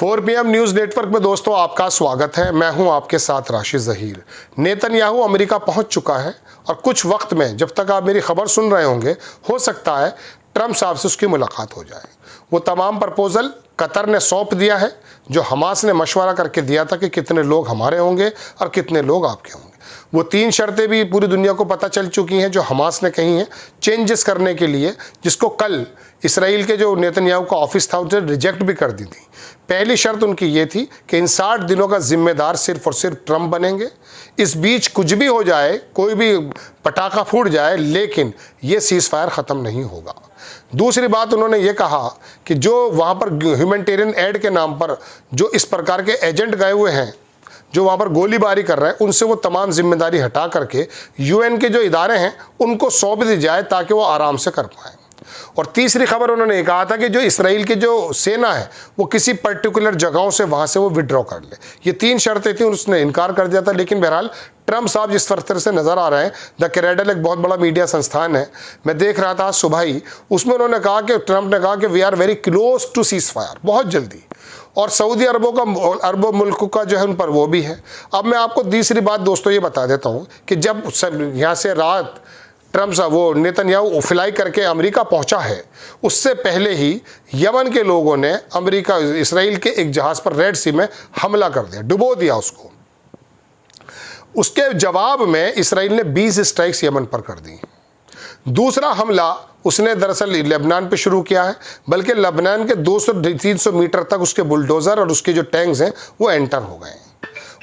4 PM news network में दोस्तों आपका स्वागत है। मैं हूं आपके साथ राशिद ज़हीर। नेतन्याहू अमेरिका पहुंच चुका है और कुछ वक्त में जब तक आप मेरी खबर सुन रहे होंगे हो सकता है ट्रंप साहब से उसकी मुलाकात हो जाए। वो तमाम प्रपोजल कतर ने सौंप दिया है जो हमास ने मशवरा करके दिया था कि कितने लोग हमारे होंगे और कितने लोग आपके होंगे। वो 3 शर्तें भी पूरी दुनिया को पता चल चुकी हैं जो हमास ने कही हैं चेंजेस करने के लिए, जिसको कल इसराइल के जो नेतन्याहू का ऑफिस था उसे रिजेक्ट भी कर दी थी। पहली शर्त उनकी ये थी कि इन 60 दिनों का जिम्मेदार सिर्फ और सिर्फ ट्रंप बनेंगे। इस बीच कुछ भी हो जाए, कोई भी पटाखा फूट जाए, लेकिन ये सीज फायर ख़त्म नहीं होगा। दूसरी बात उन्होंने ये कहा कि जो वहाँ पर ह्यूमैनिटेरियन एड के नाम पर जो इस प्रकार के एजेंट गए हुए हैं, जो वहाँ पर गोलीबारी कर रहे हैं, उनसे वो तमाम जिम्मेदारी हटा करके यूएन के जो इदारे हैं उनको सौंप दी जाए ताकि वो आराम से कर पाएँ। और तीसरी खबर उन्होंने ये कहा था कि जो इसराइल की जो सेना है वो किसी पर्टिकुलर जगहों से वहाँ से वो विड्रॉ कर ले। ये 3 शर्तें थी, उसने इनकार कर दिया था। लेकिन बहरहाल ट्रंप साहब जिस तरह से नज़र आ रहे हैं, द कैरेडल एक बहुत बड़ा मीडिया संस्थान है, मैं देख रहा था सुबह ही, उसमें उन्होंने कहा कि ट्रंप ने कहा कि we are very close to ceasefire, बहुत जल्दी। और सऊदी अरबों मुल्क का जो है उन पर वो भी है। अब मैं आपको तीसरी बात दोस्तों ये बता देता हूँ कि जब यहाँ से रात ट्रंप साहब वो नेतन्याहू फ्लाई करके अमेरिका पहुंचा है, उससे पहले ही यमन के लोगों ने अमेरिका इसराइल के एक जहाज़ पर रेड सी में हमला कर दिया, डुबो दिया उसको। उसके जवाब में इसराइल ने 20 स्ट्राइक्स यमन पर कर दी। दूसरा हमला उसने दरअसल लेबनान पे शुरू किया है, बल्कि लेबनान के 200-300 मीटर तक उसके बुलडोज़र और उसके जो टैंक्स हैं वो एंटर हो गए हैं।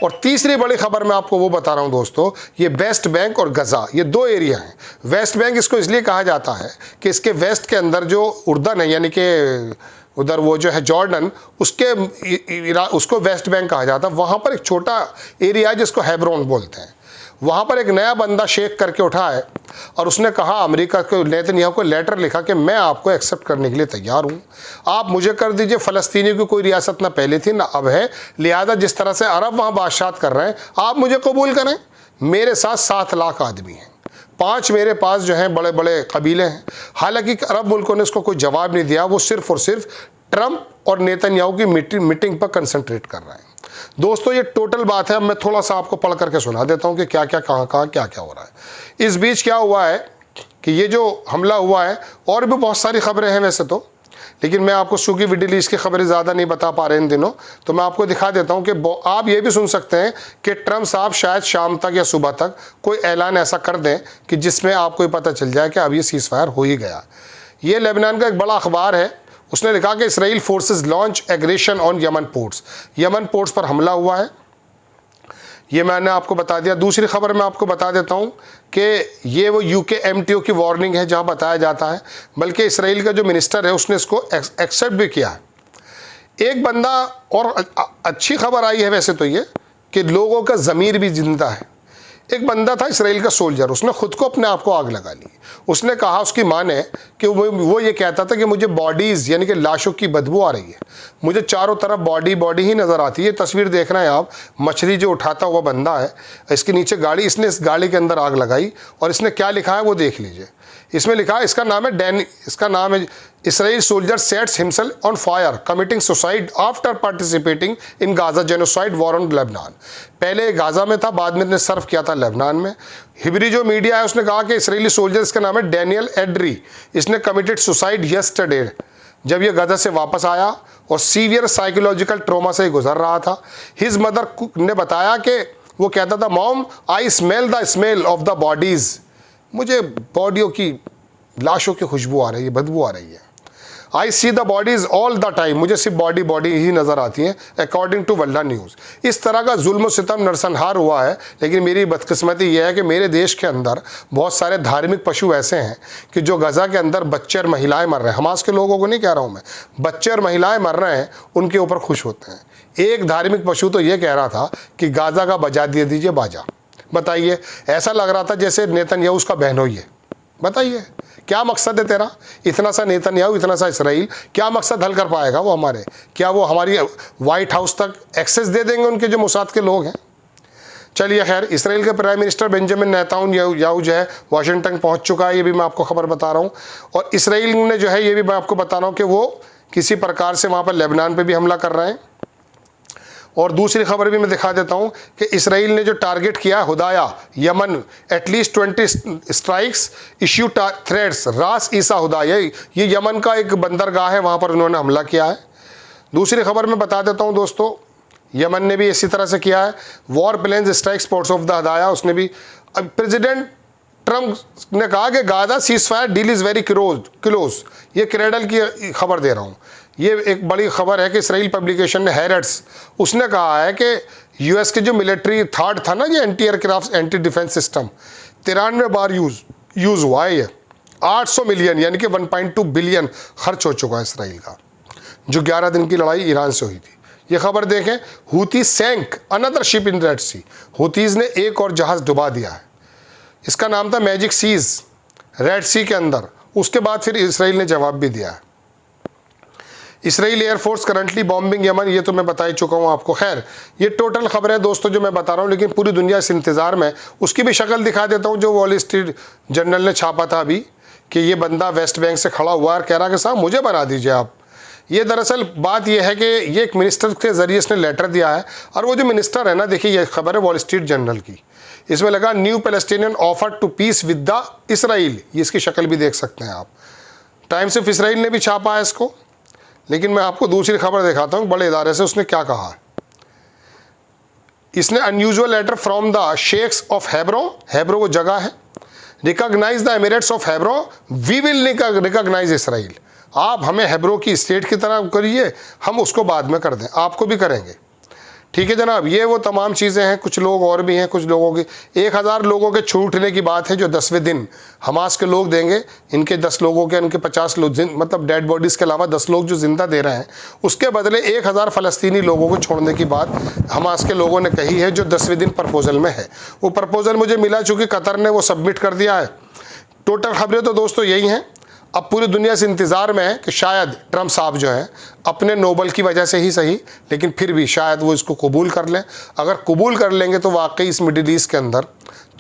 और तीसरी बड़ी खबर मैं आपको वो बता रहा हूँ दोस्तों, ये वेस्ट बैंक और गज़ा, ये 2 एरिया हैं। वेस्ट बैंक इसको इसलिए कहा जाता है कि इसके वेस्ट के अंदर जो उर्दन है, यानी कि उधर वो जो है जॉर्डन, उसको वेस्ट बैंक कहा जाता है। वहाँ पर एक छोटा एरिया है जिसको हेब्रोन बोलते हैं। वहाँ पर एक नया बंदा शेख करके उठा है और उसने कहा अमेरिका को, नेतन्याहू को लेटर लिखा कि मैं आपको एक्सेप्ट करने के लिए तैयार हूँ, आप मुझे कर दीजिए। फ़लस्तीनी की कोई रियासत ना पहले थी ना अब है, लिहाजा जिस तरह से अरब वहाँ बादशाहत कर रहे हैं आप मुझे कबूल करें। मेरे साथ 7 लाख आदमी हैं, 5 मेरे पास जो हैं बड़े बड़े कबीले हैं। हालांकि अरब मुल्कों ने इसको कोई जवाब नहीं दिया, वो सिर्फ और सिर्फ ट्रंप और नेतन्याहू की मीटिंग पर कंसंट्रेट कर रहे हैं। दोस्तों ये टोटल बात है। अब मैं थोड़ा सा आपको पढ़ करके सुना देता हूँ कि क्या क्या कहाँ क्या क्या हो रहा है। इस बीच क्या हुआ है कि ये जो हमला हुआ है, और भी बहुत सारी खबरें हैं वैसे तो, लेकिन मैं आपको सूखी मिडिल ईस्ट की खबरें ज़्यादा नहीं बता पा रहे इन दिनों, तो मैं आपको दिखा देता हूँ कि आप ये भी सुन सकते हैं कि ट्रंप साहब शायद शाम तक या सुबह तक कोई ऐलान ऐसा कर दें कि जिसमें आपको ये पता चल जाए कि अब ये सीज़ फायर हो ही गया। ये लेबनान का एक बड़ा अखबार है, उसने लिखा कि Israel forces launch aggression on Yemen ports. Yemen ports पर हमला हुआ है, ये मैंने आपको बता दिया। दूसरी खबर मैं आपको बता देता हूँ कि ये वो यूके MTO की वार्निंग है जहाँ बताया जाता है, बल्कि इसराइल का जो मिनिस्टर है उसने इसको एक्सेप्ट भी किया है। एक बंदा, और अच्छी खबर आई है वैसे तो ये कि लोगों का ज़मीर भी जिंदा है। एक बंदा था इसराइल का सोल्जर, उसने खुद को अपने आप को आग लगा ली। उसने कहा उसकी माँ ने कि वो ये कहता था कि मुझे बॉडीज़ यानी कि लाशों की बदबू आ रही है, मुझे चारों तरफ बॉडी ही नज़र आती है। तस्वीर देख रहे हैं आप, मछली जो उठाता हुआ बंदा है, इसके नीचे गाड़ी, इसने इस गाड़ी के अंदर आग लगाई और इसने क्या लिखा है वो देख लीजिए। इसमें लिखा है, इसका नाम है Israel soldier sets himself on fire committing suicide after participating in Gaza genocide war on Lebanon. पहले गाजा में था, बाद में इसने सर्व किया था लेबनान में। हिब्री जो मीडिया है उसने कहा कि इसराइली सोल्जर, इसका नाम है डैनियल एड्री, इसने कमिटेड सुसाइड यस्टरडे, जब ये गाजा से वापस आया और सीवियर साइकोलॉजिकल ट्रोमा से गुजर रहा था। हिज मदर ने बताया कि वो कहता था, mom I smell the smell of the bodies, मुझे बॉडियों की, लाशों की खुशबू आ रही है, बदबू आ रही है। I see the bodies all the time, मुझे सिर्फ बॉडी ही नज़र आती हैं, अकॉर्डिंग टू वर्ल्ड न्यूज़। इस तरह का जुल्म सितम नरसंहार हुआ है। लेकिन मेरी बदकिस्मती यह है कि मेरे देश के अंदर बहुत सारे धार्मिक पशु ऐसे हैं कि जो गज़ा के अंदर बच्चे और महिलाएं मर रहे हैं, हमास के लोगों को नहीं कह रहा हूँ मैं, बच्चे और महिलाएं मर रहे हैं, उनके ऊपर खुश होते हैं। एक धार्मिक पशु तो ये कह रहा था कि गाजा का बजा दे दीजिए बाजा। बताइए, ऐसा लग रहा था जैसे नेतन्याहू उसका बहनोई है। बताइए क्या मकसद है तेरा? इतना सा नेतन्याहू, इतना सा इसराइल, क्या मकसद हल कर पाएगा वो हमारे? क्या वो हमारी वाइट हाउस तक एक्सेस दे देंगे उनके जो मोसाद के लोग हैं? चलिए खैर, इसराइल के प्राइम मिनिस्टर बेंजामिन नेतन्याहू जो है वाशिंगटन पहुंच चुका है, ये भी मैं आपको खबर बता रहा हूँ। और इसराइल ने जो है, ये भी मैं आपको बता रहा हूँ कि वो किसी प्रकार से वहाँ पर लेबनान पे भी हमला कर रहे हैं। और दूसरी खबर भी मैं दिखा देता हूं कि इसराइल ने जो टारगेट किया हुदाया Yemen, at least 20 strikes issue threads रास ईसा हुदाया, ये यमन का एक बंदरगाह है, वहां पर उन्होंने हमला किया है। दूसरी खबर मैं बता देता हूं दोस्तों, यमन ने भी इसी तरह से किया है। War planes strikes ports of the Hodeidah, उसने भी। अब प्रेसिडेंट ट्रंप ने कहा कि Gaza ceasefire deal is very close. ये क्रेडल की खबर दे रहा हूँ। ये एक बड़ी खबर है कि इसराइल पब्लिकेशन ने हैरेट्स, उसने कहा है कि यूएस के जो मिलिट्री थर्ड था ना, ये anti aircraft anti defence system 93 बार यूज़ हुआ है। ये 800 मिलियन यानी कि 1.2 बिलियन खर्च हो चुका है इसराइल का, जो 11 दिन की लड़ाई ईरान से हुई थी। ये खबर देखें, Houthi sank another ship in Red Sea, Houthis ने एक और जहाज़ डुबा दिया है, इसका नाम था मैजिक सीज, रेड सी के अंदर। उसके बाद फिर इसराइल ने जवाब भी दिया है। Israel air force currently bombing Yemen, ये तो मैं बता ही चुका हूँ आपको। खैर, ये टोटल खबरें दोस्तों जो मैं बता रहा हूँ, लेकिन पूरी दुनिया इस इंतज़ार में। उसकी भी शक्ल दिखा देता हूँ जो वॉल स्ट्रीट जर्नल ने छापा था अभी, कि ये बंदा वेस्ट बैंक से खड़ा हुआ और कह रहा कि साहब मुझे बना दीजिए आप। ये दरअसल बात यह है कि ये एक मिनिस्टर के ज़रिए इसने लेटर दिया है, और वो जो मिनिस्टर है ना, देखिए ये खबर है वॉल स्ट्रीट जर्नल की, इसमें लगा new Palestinian offer to peace with the Israel. ये इसकी शक्ल भी देख सकते हैं आप। टाइम्स ऑफ इसराइल ने भी छापा है इसको। लेकिन मैं आपको दूसरी खबर दिखाता हूँ बड़े इदारे से, उसने क्या कहा है। इसने unusual letter from the sheikhs of Hebron वो जगह है, recognise the Emirates of Hebron, we will recognise Israel. आप हमें हेब्रो की स्टेट की तरह करिए, हम उसको बाद में कर दें, आपको भी करेंगे। ठीक है जनाब, ये वो तमाम चीज़ें हैं। कुछ लोग और भी हैं, कुछ लोगों की 1000 लोगों के छूटने की बात है जो 10वें दिन हमास के लोग देंगे। इनके 10 लोगों के, इनके 50 लोग मतलब डेड बॉडीज़ के अलावा 10 लोग जो जिंदा दे रहे हैं, उसके बदले 1000 फ़लस्तीनी लोगों को छोड़ने की बात हमास के लोगों ने कही है, जो 10वें दिन प्रपोजल में है। वो प्रपोजल मुझे मिला, चूँकि कतर ने वो सबमिट कर दिया है। टोटल खबरें तो दोस्तों यही हैं। अब पूरी दुनिया से इंतज़ार में है कि शायद ट्रंप साहब जो हैं, अपने नोबल की वजह से ही सही, लेकिन फिर भी शायद वो इसको कबूल कर लें। अगर कबूल कर लेंगे तो वाकई इस मिडिल ईस्ट के अंदर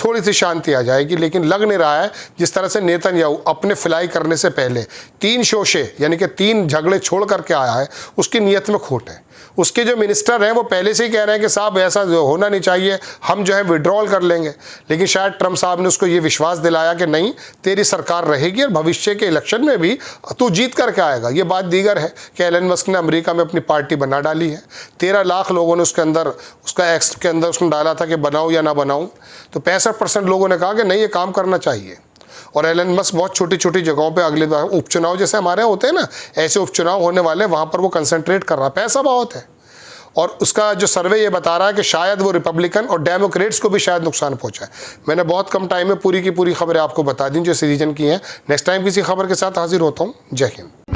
थोड़ी सी शांति आ जाएगी। लेकिन लग नहीं रहा है, जिस तरह से नेतन्याहू अपने फ्लाई करने से पहले 3 शोशे यानी कि 3 झगड़े छोड़ करके आया है, उसकी नीयत में खोट है। उसके जो मिनिस्टर हैं वो पहले से ही कह रहे हैं कि साहब ऐसा होना नहीं चाहिए, हम जो है विड्रॉल कर लेंगे। लेकिन शायद ट्रंप साहब ने उसको ये विश्वास दिलाया कि नहीं, तेरी सरकार रहेगी और भविष्य के इलेक्शन में भी तू जीत करके आएगा। ये बात दीगर है कि एलन मस्क ने अमेरिका में अपनी पार्टी बना डाली है। 13 लाख लोगों ने उसके अंदर, उसका एक्स के अंदर उसने डाला था कि बनाऊँ या ना बनाऊँ, तो 65% लोगों ने कहा कि नहीं, ये काम करना चाहिए। और एलन मस्क बहुत छोटी छोटी जगहों पे अगले बार उपचुनाव जैसे हमारे होते हैं ना, ऐसे उपचुनाव होने वाले, वहाँ पर वो कंसंट्रेट कर रहा, पैसा बहुत है। और उसका जो सर्वे ये बता रहा है कि शायद वो रिपब्लिकन और डेमोक्रेट्स को भी शायद नुकसान पहुंचाए। मैंने बहुत कम टाइम में पूरी की पूरी खबरें आपको बता दी जो इस रीजन की हैं। नेक्स्ट टाइम किसी खबर के साथ हाजिर होता हूँ। जय हिंद।